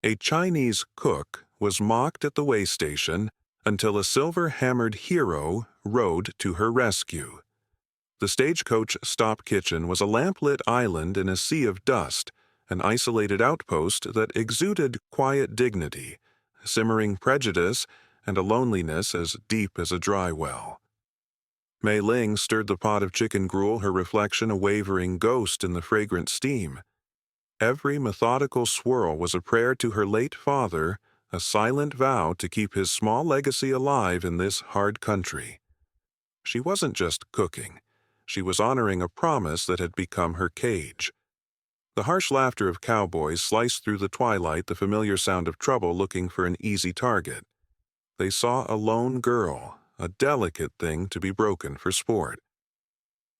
A Chinese cook was mocked at the Waystation until a silver-hammered hero rode to her rescue. The stagecoach stop kitchen was a lamp-lit island in a sea of dust, an isolated outpost that exuded quiet dignity, simmering prejudice, and a loneliness as deep as a dry well. Mei Ling stirred the pot of chicken gruel, her reflection a wavering ghost in the fragrant steam. Every methodical swirl was a prayer to her late father, a silent vow to keep his small legacy alive in this hard country. She wasn't just cooking. She was honoring a promise that had become her cage. The harsh laughter of cowboys sliced through the twilight, the familiar sound of trouble looking for an easy target. They saw a lone girl, a delicate thing to be broken for sport.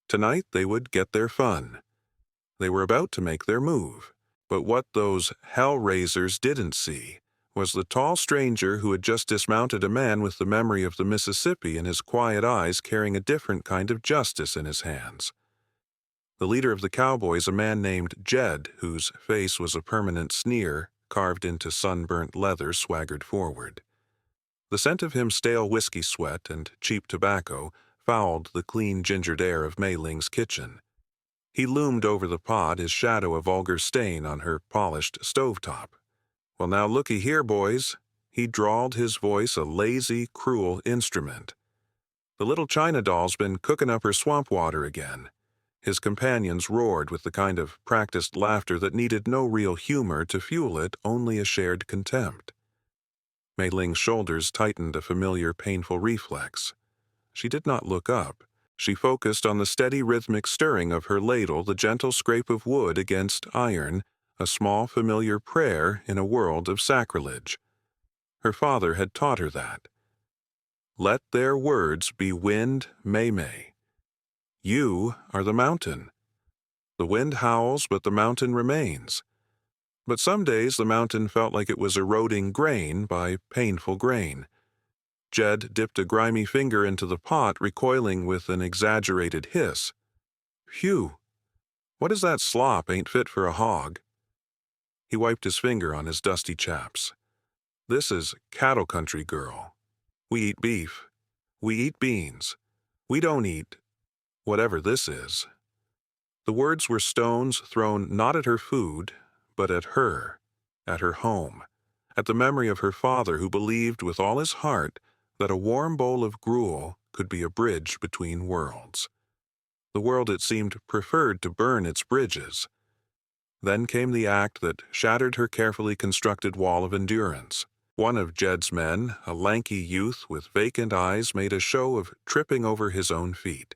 Tonight they would get their fun. They were about to make their move, but what those hell-raisers didn't see was the tall stranger who had just dismounted a man with the memory of the Mississippi in his quiet eyes, carrying a different kind of justice in his hands. The leader of the cowboys, a man named Jed, whose face was a permanent sneer carved into sunburnt leather, swaggered forward. The scent of him, stale whiskey sweat and cheap tobacco, fouled the clean gingered air of Mei Ling's kitchen. He loomed over the pot, his shadow a vulgar stain on her polished stovetop. "Well, now looky here, boys," he drawled, his voice a lazy, cruel instrument. "The little China doll's been cooking up her swamp water again." His companions roared with the kind of practiced laughter that needed no real humor to fuel it, only a shared contempt. Mei Ling's shoulders tightened, a familiar, painful reflex. She did not look up. She focused on the steady rhythmic stirring of her ladle, the gentle scrape of wood against iron, a small familiar prayer in a world of sacrilege. Her father had taught her that. Let their words be wind, Mei Mei. You are the mountain. The wind howls, but the mountain remains. But some days the mountain felt like it was eroding grain by painful grain. Jed dipped a grimy finger into the pot, recoiling with an exaggerated hiss. "Phew! What is that slop? Ain't fit for a hog." He wiped his finger on his dusty chaps. "This is cattle country, girl. We eat beef. We eat beans. We don't eat whatever this is." The words were stones thrown not at her food, but at her home, at the memory of her father who believed with all his heart that a warm bowl of gruel could be a bridge between worlds. The world, it seemed, preferred to burn its bridges. Then came the act that shattered her carefully constructed wall of endurance. One of Jed's men, a lanky youth with vacant eyes, made a show of tripping over his own feet.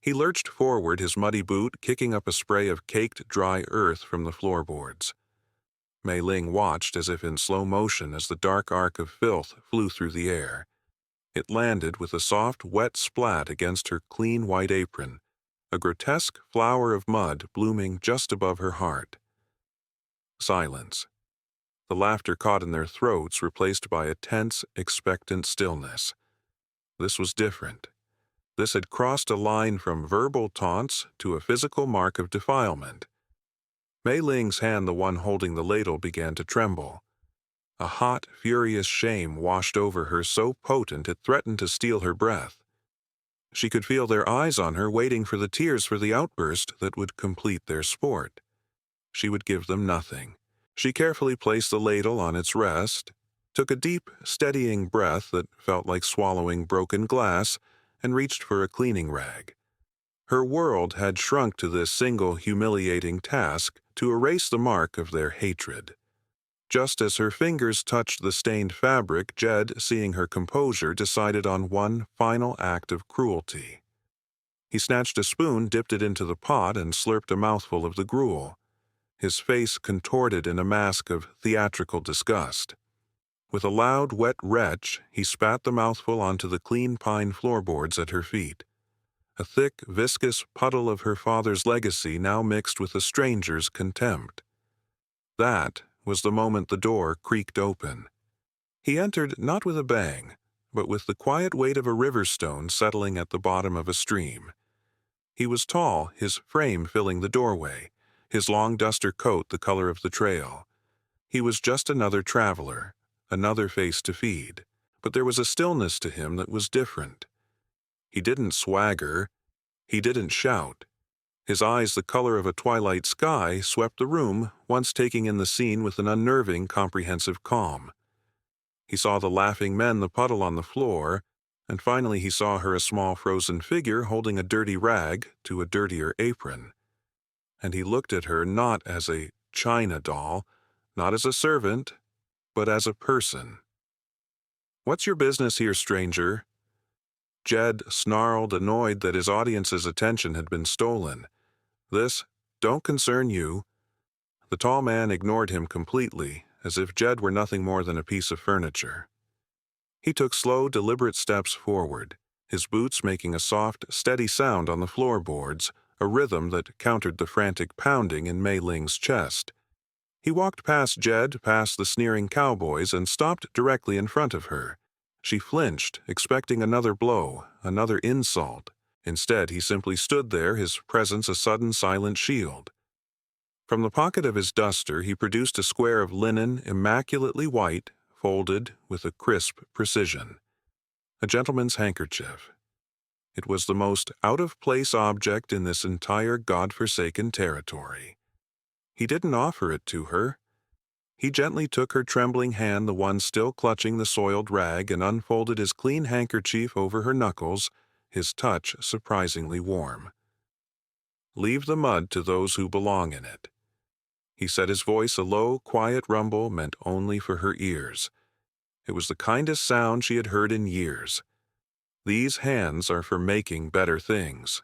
He lurched forward, his muddy boot kicking up a spray of caked dry earth from the floorboards. Mei Ling watched as if in slow motion as the dark arc of filth flew through the air. It landed with a soft, wet splat against her clean white apron, a grotesque flower of mud blooming just above her heart. Silence. The laughter caught in their throats, replaced by a tense, expectant stillness. This was different. This had crossed a line from verbal taunts to a physical mark of defilement. Mei Ling's hand, the one holding the ladle, began to tremble. A hot, furious shame washed over her, so potent it threatened to steal her breath. She could feel their eyes on her, waiting for the tears for the outburst that would complete their sport. She would give them nothing. She carefully placed the ladle on its rest, took a deep, steadying breath that felt like swallowing broken glass, and reached for a cleaning rag. Her world had shrunk to this single humiliating task to erase the mark of their hatred. Just as her fingers touched the stained fabric, Jed, seeing her composure, decided on one final act of cruelty. He snatched a spoon, dipped it into the pot, and slurped a mouthful of the gruel. His face contorted in a mask of theatrical disgust. With a loud, wet retch, he spat the mouthful onto the clean pine floorboards at her feet. A thick, viscous puddle of her father's legacy now mixed with a stranger's contempt. That was the moment the door creaked open. He entered not with a bang, but with the quiet weight of a river stone settling at the bottom of a stream. He was tall, his frame filling the doorway, his long duster coat the color of the trail. He was just another traveler, another face to feed, but there was a stillness to him that was different. He didn't swagger, he didn't shout. His eyes, the color of a twilight sky, swept the room, once taking in the scene with an unnerving, comprehensive calm. He saw the laughing men, the puddle on the floor, and finally he saw her, a small frozen figure holding a dirty rag to a dirtier apron. And he looked at her not as a china doll, not as a servant, but as a person. "What's your business here, stranger?" Jed snarled, annoyed that his audience's attention had been stolen. "This don't concern you." The tall man ignored him completely, as if Jed were nothing more than a piece of furniture. He took slow, deliberate steps forward, his boots making a soft, steady sound on the floorboards, a rhythm that countered the frantic pounding in Mei Ling's chest. He walked past Jed, past the sneering cowboys, and stopped directly in front of her. She flinched, expecting another blow, another insult. Instead, he simply stood there, his presence a sudden silent shield. From the pocket of his duster, he produced a square of linen, immaculately white, folded with a crisp precision. A gentleman's handkerchief. It was the most out-of-place object in this entire God-forsaken territory. He didn't offer it to her. He gently took her trembling hand, the one still clutching the soiled rag, and unfolded his clean handkerchief over her knuckles, his touch surprisingly warm. "Leave the mud to those who belong in it." He said, his voice a low, quiet rumble meant only for her ears. It was the kindest sound she had heard in years. "These hands are for making better things."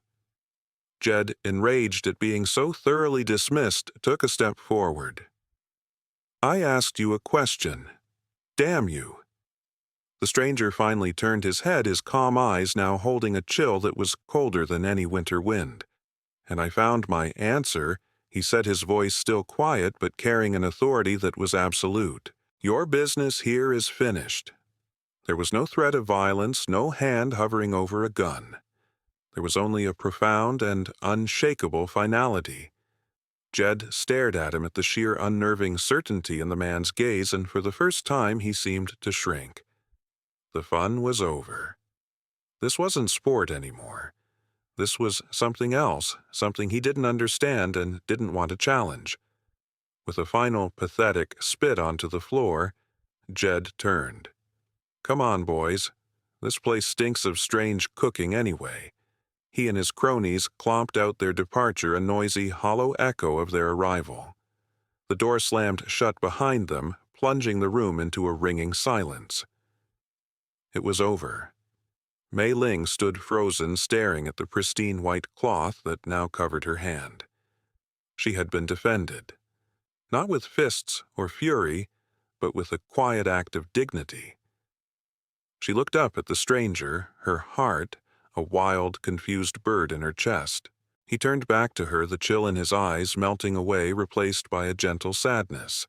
Jed, enraged at being so thoroughly dismissed, took a step forward. "I asked you a question. Damn you." The stranger finally turned his head, his calm eyes now holding a chill that was colder than any winter wind. "And I found my answer," he said, his voice still quiet but carrying an authority that was absolute. "Your business here is finished." There was no threat of violence, no hand hovering over a gun. There was only a profound and unshakable finality. Jed stared at him at the sheer unnerving certainty in the man's gaze, and for the first time he seemed to shrink. The fun was over. This wasn't sport anymore. This was something else, something he didn't understand and didn't want to challenge. With a final pathetic spit onto the floor, Jed turned. "Come on, boys. This place stinks of strange cooking anyway." He and his cronies clomped out their departure, a noisy, hollow echo of their arrival. The door slammed shut behind them, plunging the room into a ringing silence. It was over. Mei Ling stood frozen, staring at the pristine white cloth that now covered her hand. She had been defended, not with fists or fury, but with a quiet act of dignity. She looked up at the stranger, her heart a wild, confused bird in her chest. He turned back to her, the chill in his eyes melting away, replaced by a gentle sadness.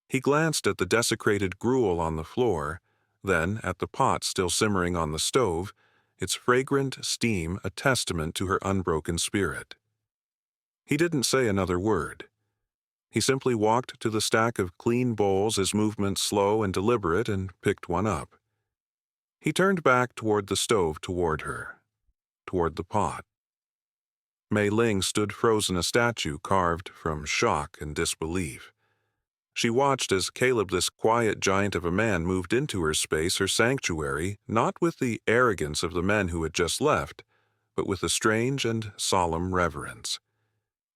He glanced at the desecrated gruel on the floor, then at the pot still simmering on the stove, its fragrant steam a testament to her unbroken spirit. He didn't say another word. He simply walked to the stack of clean bowls, his movements slow and deliberate, and picked one up. He turned back toward the stove, toward her, toward the pot. Mei Ling stood frozen, a statue carved from shock and disbelief. She watched as Caleb, this quiet giant of a man, moved into her space, her sanctuary, not with the arrogance of the men who had just left, but with a strange and solemn reverence.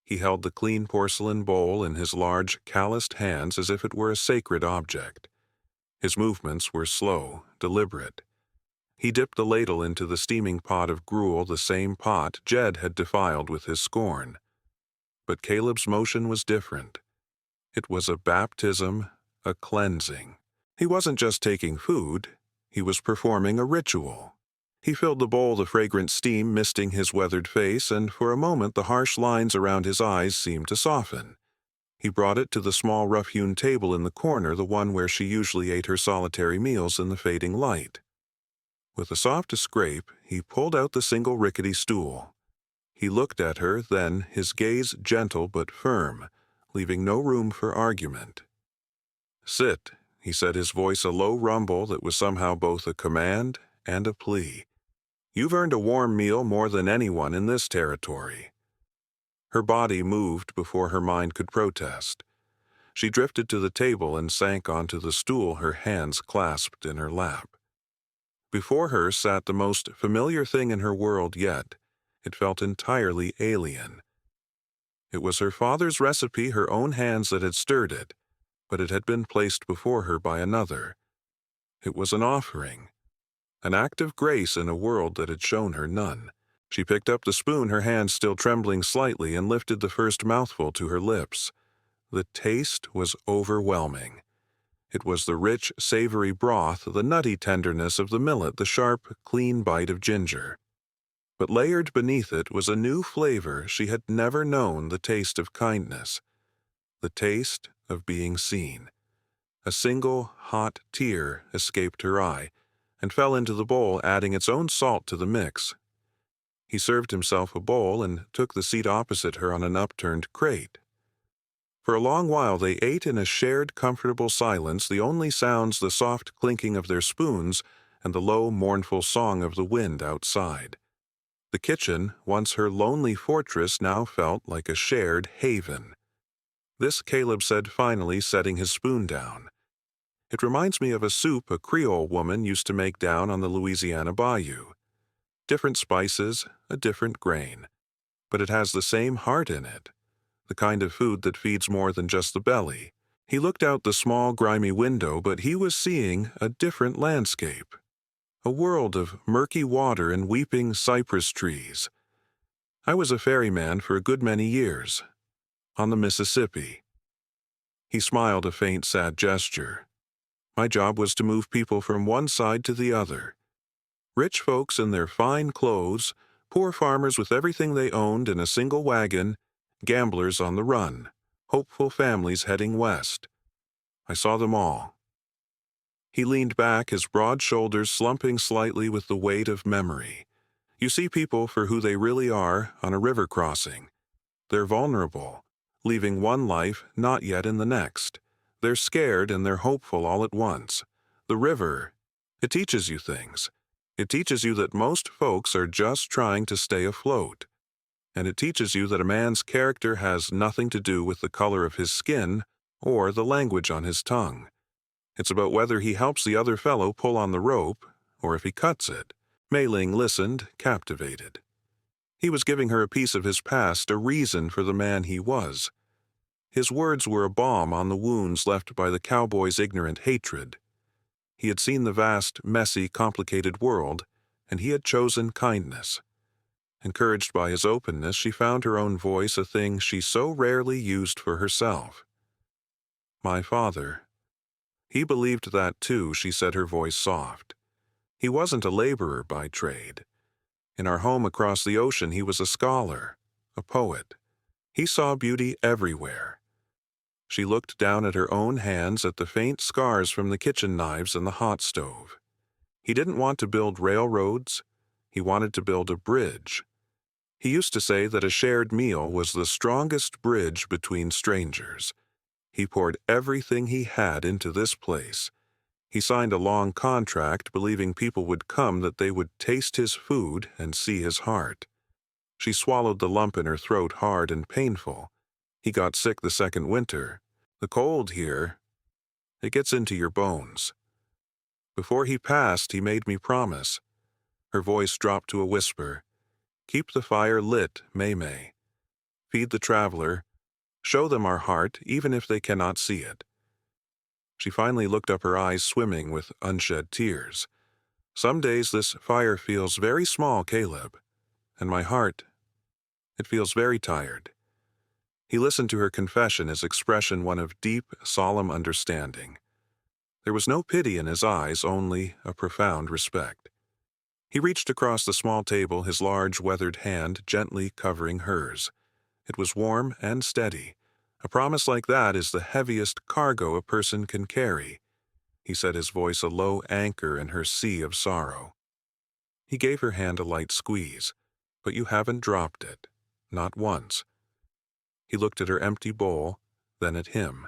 He held the clean porcelain bowl in his large, calloused hands as if it were a sacred object. His movements were slow, deliberate. He dipped the ladle into the steaming pot of gruel, the same pot Jed had defiled with his scorn. But Caleb's motion was different. It was a baptism, a cleansing. He wasn't just taking food, he was performing a ritual. He filled the bowl, the fragrant steam misting his weathered face, and for a moment the harsh lines around his eyes seemed to soften. He brought it to the small rough-hewn table in the corner, the one where she usually ate her solitary meals in the fading light. With a soft scrape, he pulled out the single rickety stool. He looked at her, then, his gaze gentle but firm, leaving no room for argument. "Sit," he said, his voice a low rumble that was somehow both a command and a plea. "You've earned a warm meal more than anyone in this territory." Her body moved before her mind could protest. She drifted to the table and sank onto the stool, her hands clasped in her lap. Before her sat the most familiar thing in her world yet. It felt entirely alien. It was her father's recipe, her own hands that had stirred it, but it had been placed before her by another. It was an offering, an act of grace in a world that had shown her none. She picked up the spoon, her hands still trembling slightly, and lifted the first mouthful to her lips. The taste was overwhelming. It was the rich, savory broth, the nutty tenderness of the millet, the sharp, clean bite of ginger. But layered beneath it was a new flavor she had never known, the taste of kindness, the taste of being seen. A single, hot tear escaped her eye and fell into the bowl, adding its own salt to the mix. He served himself a bowl and took the seat opposite her on an upturned crate. For a long while they ate in a shared, comfortable silence, the only sounds the soft clinking of their spoons and the low, mournful song of the wind outside. The kitchen, once her lonely fortress, now felt like a shared haven. "This," Caleb said finally, setting his spoon down. "It reminds me of a soup a Creole woman used to make down on the Louisiana bayou. Different spices, a different grain. But it has the same heart in it. The kind of food that feeds more than just the belly." He looked out the small, grimy window, but he was seeing a different landscape. A world of murky water and weeping cypress trees. "I was a ferryman for a good many years. On the Mississippi." He smiled, a faint, sad gesture. "My job was to move people from one side to the other. Rich folks in their fine clothes, poor farmers with everything they owned in a single wagon, gamblers on the run, hopeful families heading west. I saw them all." He leaned back, his broad shoulders slumping slightly with the weight of memory. "You see people for who they really are on a river crossing. They're vulnerable, leaving one life not yet in the next. They're scared and they're hopeful all at once. The river, it teaches you things. It teaches you that most folks are just trying to stay afloat. And it teaches you that a man's character has nothing to do with the color of his skin or the language on his tongue. It's about whether he helps the other fellow pull on the rope or if he cuts it." Mei Ling listened, captivated. He was giving her a piece of his past, a reason for the man he was. His words were a balm on the wounds left by the cowboys' ignorant hatred. He had seen the vast, messy, complicated world, and he had chosen kindness. Encouraged by his openness, she found her own voice, a thing she so rarely used for herself. "My father. He believed that too," she said, her voice soft. "He wasn't a laborer by trade. In our home across the ocean, he was a scholar, a poet. He saw beauty everywhere." She looked down at her own hands, at the faint scars from the kitchen knives and the hot stove. "He didn't want to build railroads. He wanted to build a bridge. He used to say that a shared meal was the strongest bridge between strangers. He poured everything he had into this place. He signed a long contract, believing people would come, that they would taste his food and see his heart." She swallowed the lump in her throat, hard and painful. "He got sick the second winter. The cold here, it gets into your bones. Before he passed, he made me promise." Her voice dropped to a whisper. "Keep the fire lit, Mei. Feed the traveler. Show them our heart, even if they cannot see it." She finally looked up, her eyes swimming with unshed tears. "Some days this fire feels very small, Caleb. And my heart, it feels very tired." He listened to her confession, his expression one of deep, solemn understanding. There was no pity in his eyes, only a profound respect. He reached across the small table, his large, weathered hand gently covering hers. It was warm and steady. "A promise like that is the heaviest cargo a person can carry," he said, his voice a low anchor in her sea of sorrow. He gave her hand a light squeeze. "But you haven't dropped it. Not once." He looked at her empty bowl, then at him.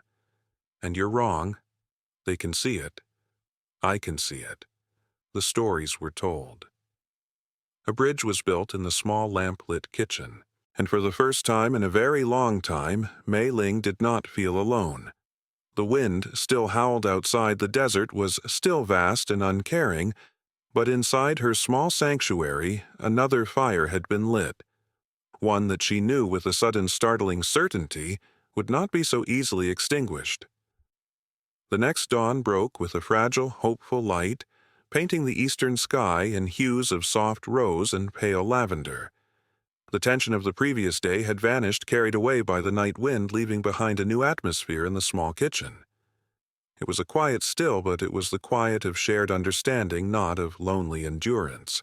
"And you're wrong. They can see it. I can see it. The stories were told. A bridge was built in the small lamp-lit kitchen, and for the first time in a very long time, Mei Ling did not feel alone. The wind still howled outside, the desert was still vast and uncaring, but inside her small sanctuary, another fire had been lit, one that she knew with a sudden startling certainty would not be so easily extinguished. The next dawn broke with a fragile, hopeful light, painting the eastern sky in hues of soft rose and pale lavender. The tension of the previous day had vanished, carried away by the night wind, leaving behind a new atmosphere in the small kitchen. It was a quiet still, but it was the quiet of shared understanding, not of lonely endurance.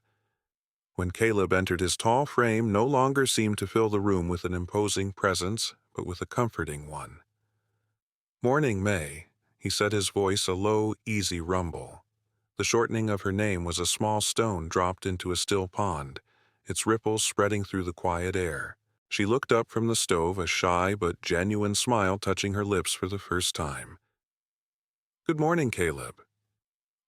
When Caleb entered, his tall frame no longer seemed to fill the room with an imposing presence, but with a comforting one. "Morning, May," he said, his voice a low, easy rumble. The shortening of her name was a small stone dropped into a still pond, its ripples spreading through the quiet air. She looked up from the stove, a shy but genuine smile touching her lips for the first time. "Good morning, Caleb."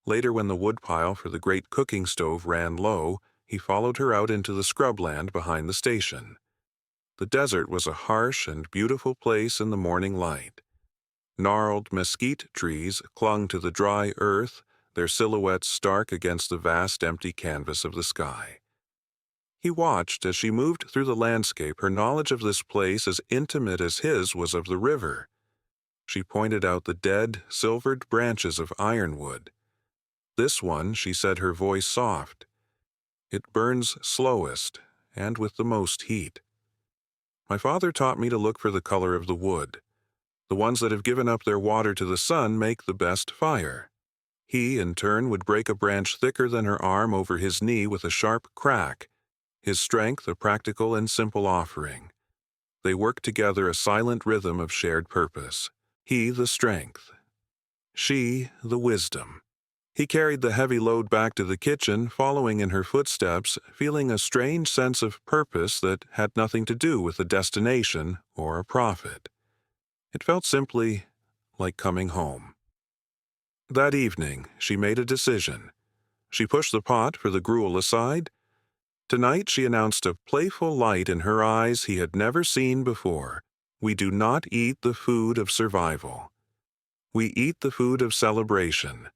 Later, when the woodpile for the great cooking stove ran low, he followed her out into the scrubland behind the station. The desert was a harsh and beautiful place in the morning light. Gnarled mesquite trees clung to the dry earth, their silhouettes stark against the vast empty canvas of the sky. He watched as she moved through the landscape, her knowledge of this place as intimate as his was of the river. She pointed out the dead, silvered branches of ironwood. "This one," she said, her voice soft. "It burns slowest and with the most heat. My father taught me to look for the color of the wood. The ones that have given up their water to the sun make the best fire." He, in turn, would break a branch thicker than her arm over his knee with a sharp crack, his strength a practical and simple offering. They worked together, a silent rhythm of shared purpose. He the strength, she the wisdom. He carried the heavy load back to the kitchen, following in her footsteps, feeling a strange sense of purpose that had nothing to do with a destination or a profit. It felt simply like coming home. That evening, she made a decision. She pushed the pot for the gruel aside. Tonight, she announced, a playful light in her eyes he had never seen before. "We do not eat the food of survival. We eat the food of celebration.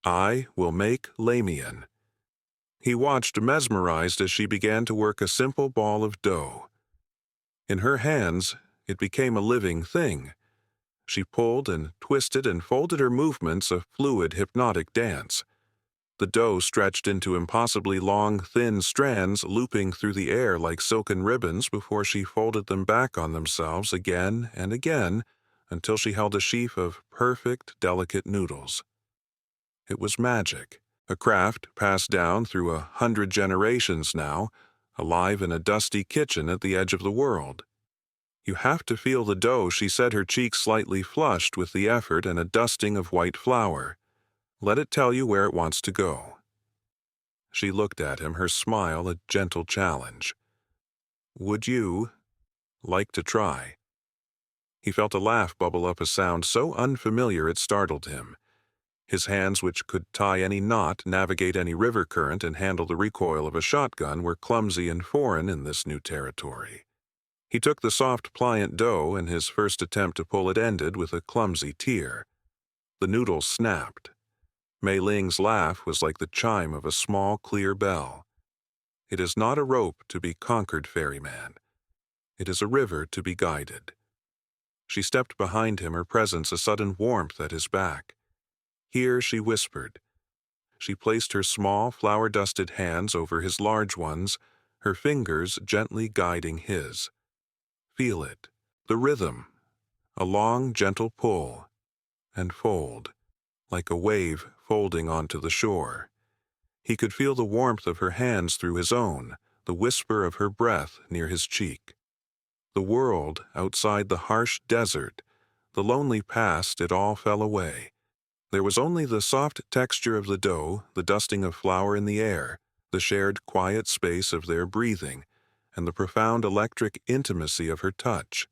I will make lamian." He watched, mesmerized, as she began to work a simple ball of dough. In her hands, it became a living thing. She pulled and twisted and folded, her movements a fluid, hypnotic dance. The dough stretched into impossibly long, thin strands, looping through the air like silken ribbons before she folded them back on themselves again and again until she held a sheaf of perfect, delicate noodles. It was magic, a craft passed down through 100 generations now, alive in a dusty kitchen at the edge of the world. "You have to feel the dough," she said, her cheeks slightly flushed with the effort and a dusting of white flour. "Let it tell you where it wants to go." She looked at him, her smile a gentle challenge. "Would you like to try?" He felt a laugh bubble up, a sound so unfamiliar it startled him. His hands, which could tie any knot, navigate any river current, and handle the recoil of a shotgun, were clumsy and foreign in this new territory. He took the soft, pliant dough, and his first attempt to pull it ended with a clumsy tear. The noodles snapped. Mei Ling's laugh was like the chime of a small, clear bell. "It is not a rope to be conquered, Ferryman. It is a river to be guided." She stepped behind him, her presence a sudden warmth at his back. "Here," she whispered. She placed her small, flour-dusted hands over his large ones, her fingers gently guiding his. "Feel it, the rhythm, a long, gentle pull, and fold, like a wave folding onto the shore." He could feel the warmth of her hands through his own, the whisper of her breath near his cheek. The world outside, the harsh desert, the lonely past, it all fell away. There was only the soft texture of the dough, the dusting of flour in the air, the shared quiet space of their breathing, and the profound electric intimacy of her touch.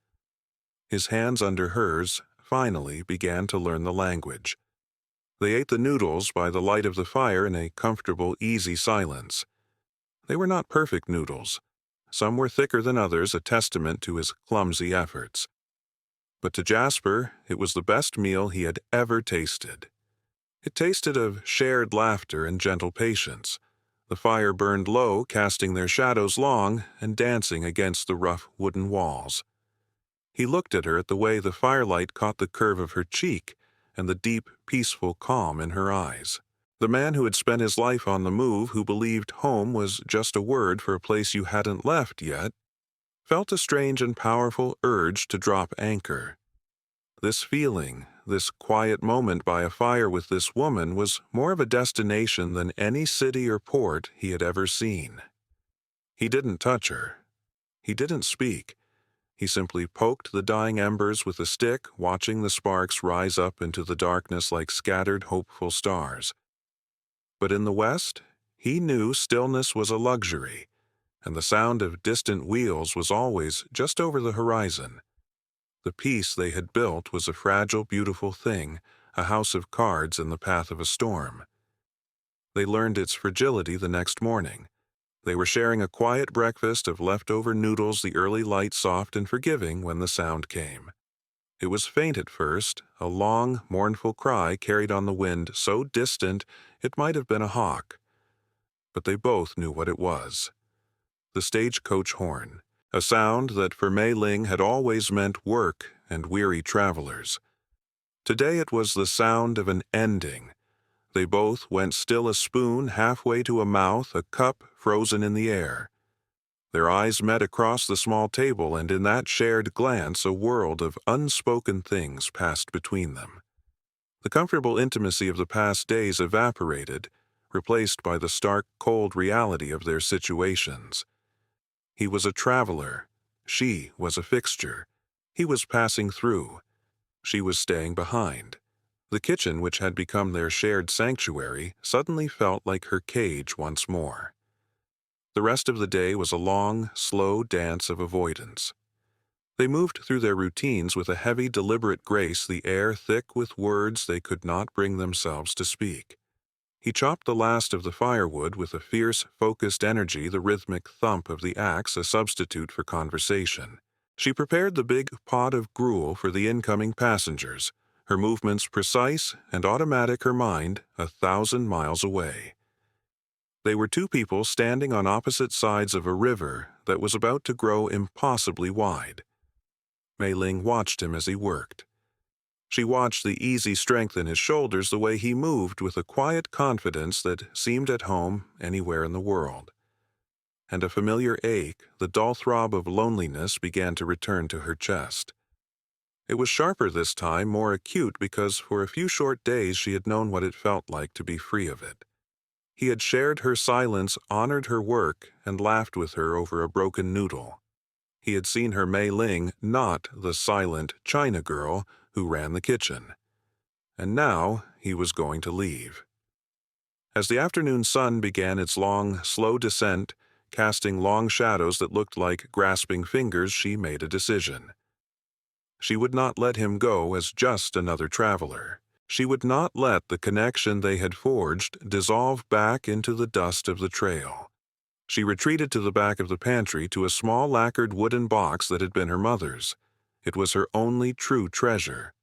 His hands under hers finally began to learn the language. They ate the noodles by the light of the fire in a comfortable, easy silence. They were not perfect noodles. Some were thicker than others, a testament to his clumsy efforts. But to Jasper, it was the best meal he had ever tasted. It tasted of shared laughter and gentle patience. The fire burned low, casting their shadows long and dancing against the rough wooden walls. He looked at her at the way the firelight caught the curve of her cheek and the deep, peaceful calm in her eyes. The man who had spent his life on the move, who believed home was just a word for a place you hadn't left yet, felt a strange and powerful urge to drop anchor. This feeling, this quiet moment by a fire with this woman, was more of a destination than any city or port he had ever seen. He didn't touch her. He didn't speak. He simply poked the dying embers with a stick, watching the sparks rise up into the darkness like scattered, hopeful stars. But in the west, he knew stillness was a luxury, and the sound of distant wheels was always just over the horizon. The peace they had built was a fragile, beautiful thing, a house of cards in the path of a storm. They learned its fragility the next morning. They were sharing a quiet breakfast of leftover noodles, the early light soft and forgiving when the sound came. It was faint at first, a long, mournful cry carried on the wind, so distant it might have been a hawk. But they both knew what it was. The stagecoach horn, a sound that for Mei Ling had always meant work and weary travelers. Today it was the sound of an ending. They both went still, a spoon halfway to a mouth, a cup frozen in the air. Their eyes met across the small table, and in that shared glance a world of unspoken things passed between them. The comfortable intimacy of the past days evaporated, replaced by the stark, cold reality of their situations. He was a traveler. She was a fixture. He was passing through. She was staying behind. The kitchen, which had become their shared sanctuary, suddenly felt like her cage once more. The rest of the day was a long, slow dance of avoidance. They moved through their routines with a heavy, deliberate grace, the air thick with words they could not bring themselves to speak. He chopped the last of the firewood with a fierce, focused energy, the rhythmic thump of the axe a substitute for conversation. She prepared the big pot of gruel for the incoming passengers, her movements precise and automatic, her mind 1,000 miles away. They were two people standing on opposite sides of a river that was about to grow impossibly wide. Mei Ling watched him as he worked. She watched the easy strength in his shoulders, the way he moved with a quiet confidence that seemed at home anywhere in the world. And a familiar ache, the dull throb of loneliness, began to return to her chest. It was sharper this time, more acute, because for a few short days she had known what it felt like to be free of it. He had shared her silence, honored her work, and laughed with her over a broken noodle. He had seen her Mei Ling, not the silent China girl who ran the kitchen. And now he was going to leave. As the afternoon sun began its long, slow descent, casting long shadows that looked like grasping fingers, she made a decision. She would not let him go as just another traveler. She would not let the connection they had forged dissolve back into the dust of the trail. She retreated to the back of the pantry, to a small lacquered wooden box that had been her mother's. It was her only true treasure.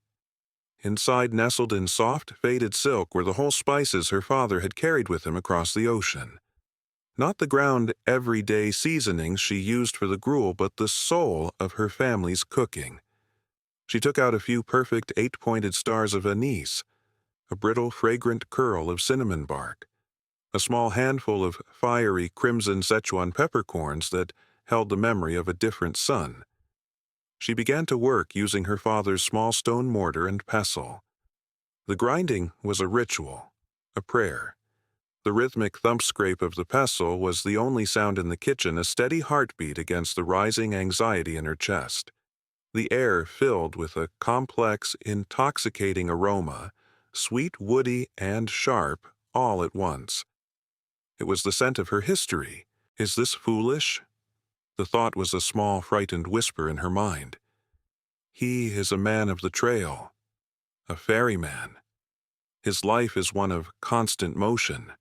Inside, nestled in soft, faded silk, were the whole spices her father had carried with him across the ocean. Not the ground, everyday seasonings she used for the gruel, but the soul of her family's cooking. She took out a few perfect 8-pointed stars of anise, a brittle, fragrant curl of cinnamon bark, a small handful of fiery crimson Sichuan peppercorns that held the memory of a different sun. She began to work using her father's small stone mortar and pestle. The grinding was a ritual, a prayer. The rhythmic thump-scrape of the pestle was the only sound in the kitchen, a steady heartbeat against the rising anxiety in her chest. The air filled with a complex, intoxicating aroma, sweet, woody, and sharp, all at once. It was the scent of her history. Is this foolish? The thought was a small, frightened whisper in her mind. He is a man of the trail, a ferryman. His life is one of constant motion.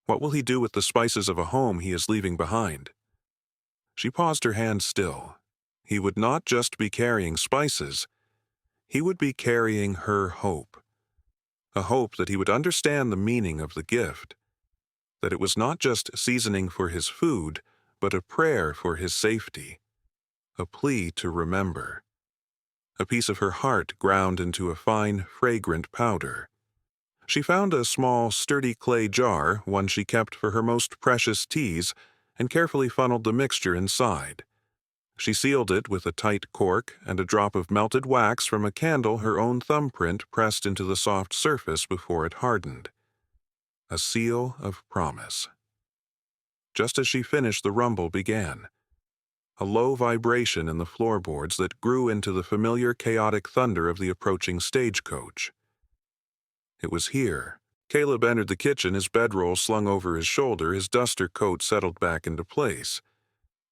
What will he do with the spices of a home he is leaving behind? She paused, her hand still. He would not just be carrying spices, he would be carrying her hope. A hope that he would understand the meaning of the gift, that it was not just seasoning for his food, but a prayer for his safety, a plea to remember. A piece of her heart ground into a fine, fragrant powder. She found a small, sturdy clay jar, one she kept for her most precious teas, and carefully funneled the mixture inside. She sealed it with a tight cork and a drop of melted wax from a candle her own thumbprint pressed into the soft surface before it hardened. A seal of promise. Just as she finished, the rumble began. A low vibration in the floorboards that grew into the familiar chaotic thunder of the approaching stagecoach. It was here. Caleb entered the kitchen, his bedroll slung over his shoulder, his duster coat settled back into place.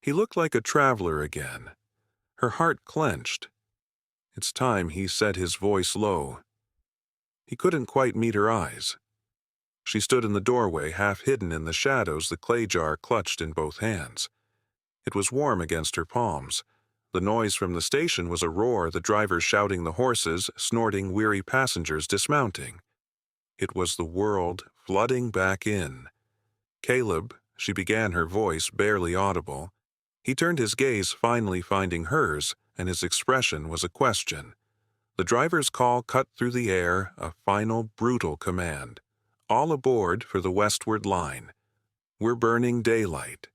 He looked like a traveler again. Her heart clenched. It's time, he said, his voice low. He couldn't quite meet her eyes. She stood in the doorway, half hidden in the shadows, the clay jar clutched in both hands. It was warm against her palms. The noise from the station was a roar, the drivers shouting, the horses, snorting, weary passengers dismounting. It was the world flooding back in. Caleb, she began, her voice barely audible. He turned his gaze, finally finding hers, and his expression was a question. The driver's call cut through the air, a final, brutal command. All aboard for the westward line. We're burning daylight.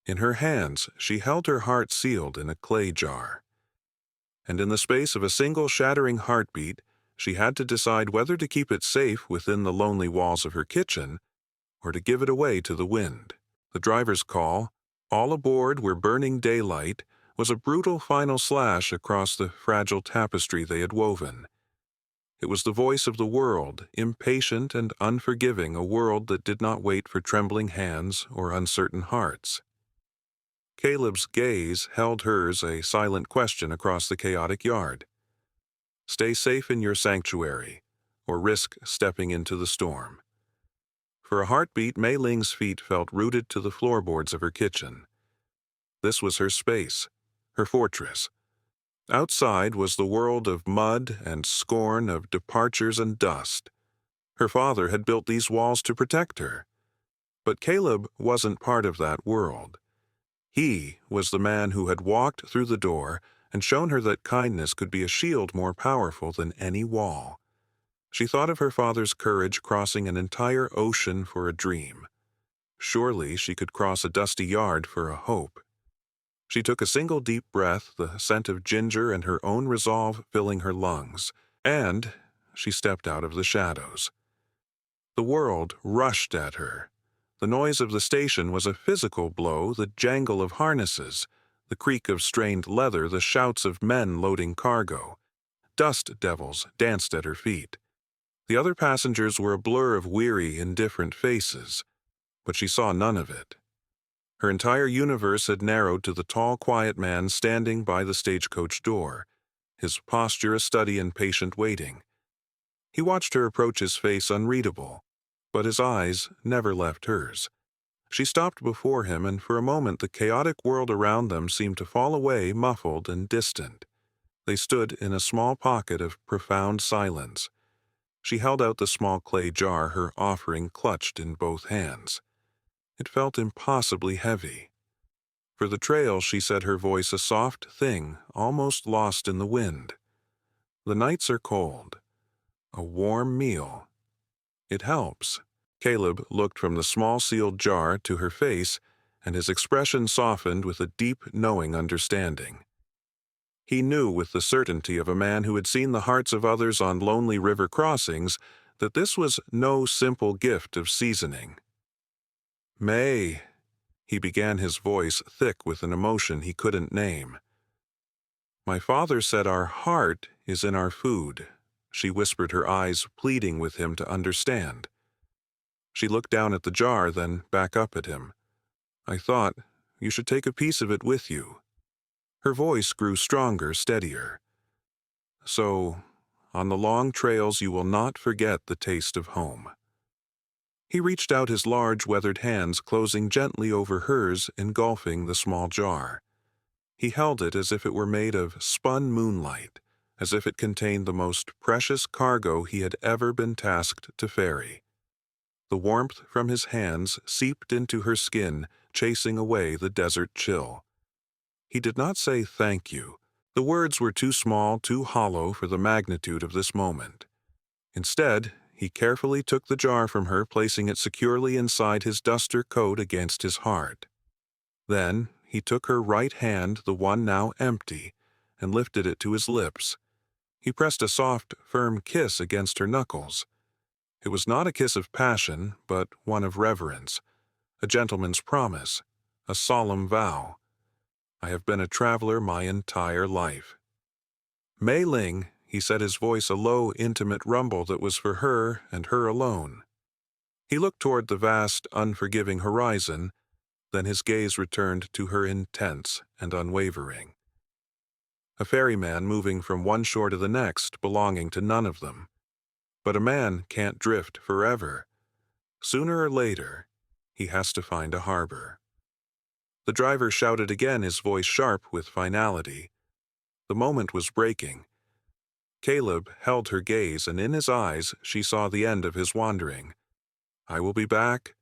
In her hands, she held her heart sealed in a clay jar. And in the space of a single shattering heartbeat, she had to decide whether to keep it safe within the lonely walls of her kitchen or to give it away to the wind. The driver's call, all aboard, we're burning daylight, was a brutal final slash across the fragile tapestry they had woven. It was the voice of the world, impatient and unforgiving, a world that did not wait for trembling hands or uncertain hearts. Caleb's gaze held hers, a silent question across the chaotic yard. Stay safe in your sanctuary, or risk stepping into the storm. For a heartbeat, Mei Ling's feet felt rooted to the floorboards of her kitchen. This was her space, her fortress. Outside was the world of mud and scorn, of departures and dust. Her father had built these walls to protect her. But Caleb wasn't part of that world. He was the man who had walked through the door and shown her that kindness could be a shield more powerful than any wall. She thought of her father's courage crossing an entire ocean for a dream. Surely she could cross a dusty yard for a hope. She took a single deep breath, the scent of ginger and her own resolve filling her lungs, and she stepped out of the shadows. The world rushed at her. The noise of the station was a physical blow, the jangle of harnesses, the creak of strained leather, the shouts of men loading cargo. Dust devils danced at her feet. The other passengers were a blur of weary, indifferent faces, but she saw none of it. Her entire universe had narrowed to the tall, quiet man standing by the stagecoach door, his posture a study in patient waiting. He watched her approach, his face unreadable, but his eyes never left hers. She stopped before him, and for a moment the chaotic world around them seemed to fall away, muffled and distant. They stood in a small pocket of profound silence. She held out the small clay jar, her offering clutched in both hands. It felt impossibly heavy. For the trail, she said, her voice a soft thing, almost lost in the wind. The nights are cold. A warm meal. It helps. Caleb looked from the small sealed jar to her face, and his expression softened with a deep, knowing understanding. He knew with the certainty of a man who had seen the hearts of others on lonely river crossings that this was no simple gift of seasoning. "May," he began, his voice thick with an emotion he couldn't name. "My father said our heart is in our food," she whispered, her eyes pleading with him to understand. She looked down at the jar, then back up at him. "I thought you should take a piece of it with you." Her voice grew stronger, steadier. "So, On the long trails you will not forget the taste of home." He reached out his large weathered hands, closing gently over hers, engulfing the small jar. He held it as if it were made of spun moonlight, as if it contained the most precious cargo he had ever been tasked to ferry. The warmth from his hands seeped into her skin, chasing away the desert chill. He did not say thank you. The words were too small, too hollow for the magnitude of this moment. Instead, he carefully took the jar from her, placing it securely inside his duster coat against his heart. Then he took her right hand, the one now empty, and lifted it to his lips. He pressed a soft, firm kiss against her knuckles. It was not a kiss of passion, but one of reverence, a gentleman's promise, a solemn vow. "I have been a traveler my entire life." "Mei Ling," he said, his voice a low, intimate rumble that was for her and her alone. He looked toward the vast, unforgiving horizon, then his gaze returned to her intense and unwavering. A ferryman moving from one shore to the next, belonging to none of them. But a man can't drift forever. Sooner or later, he has to find a harbor. The driver shouted again, his voice sharp with finality. The moment was breaking. Caleb held her gaze, and in his eyes she saw the end of his wandering. "I will be back,"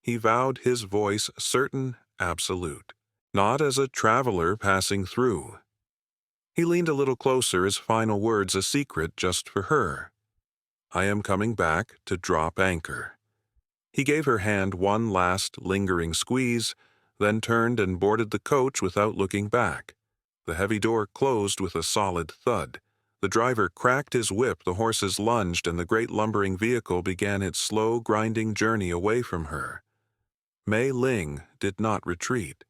he vowed, his voice certain, absolute. "Not as a traveler passing through." He leaned a little closer, his final words a secret just for her. "I am coming back to drop anchor." He gave her hand one last lingering squeeze, then turned and boarded the coach without looking back. The heavy door closed with a solid thud. The driver cracked his whip, the horses lunged, and the great lumbering vehicle began its slow, grinding journey away from her. Mei Ling did not retreat.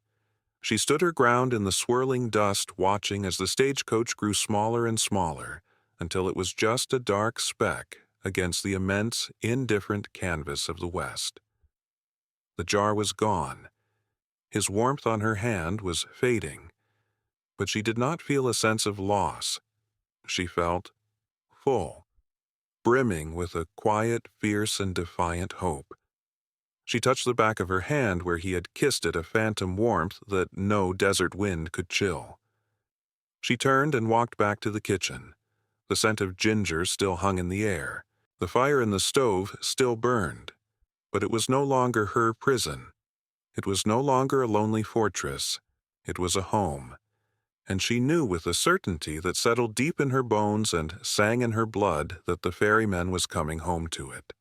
She stood her ground in the swirling dust, watching as the stagecoach grew smaller and smaller, until it was just a dark speck against the immense, indifferent canvas of the west. The jar was gone. His warmth on her hand was fading, but she did not feel a sense of loss. She felt full, brimming with a quiet, fierce, and defiant hope. She touched the back of her hand where he had kissed it, a phantom warmth that no desert wind could chill. She turned and walked back to the kitchen. The scent of ginger still hung in the air. The fire in the stove still burned, but it was no longer her prison. It was no longer a lonely fortress. It was a home. And she knew with a certainty that settled deep in her bones and sang in her blood that the ferryman was coming home to it.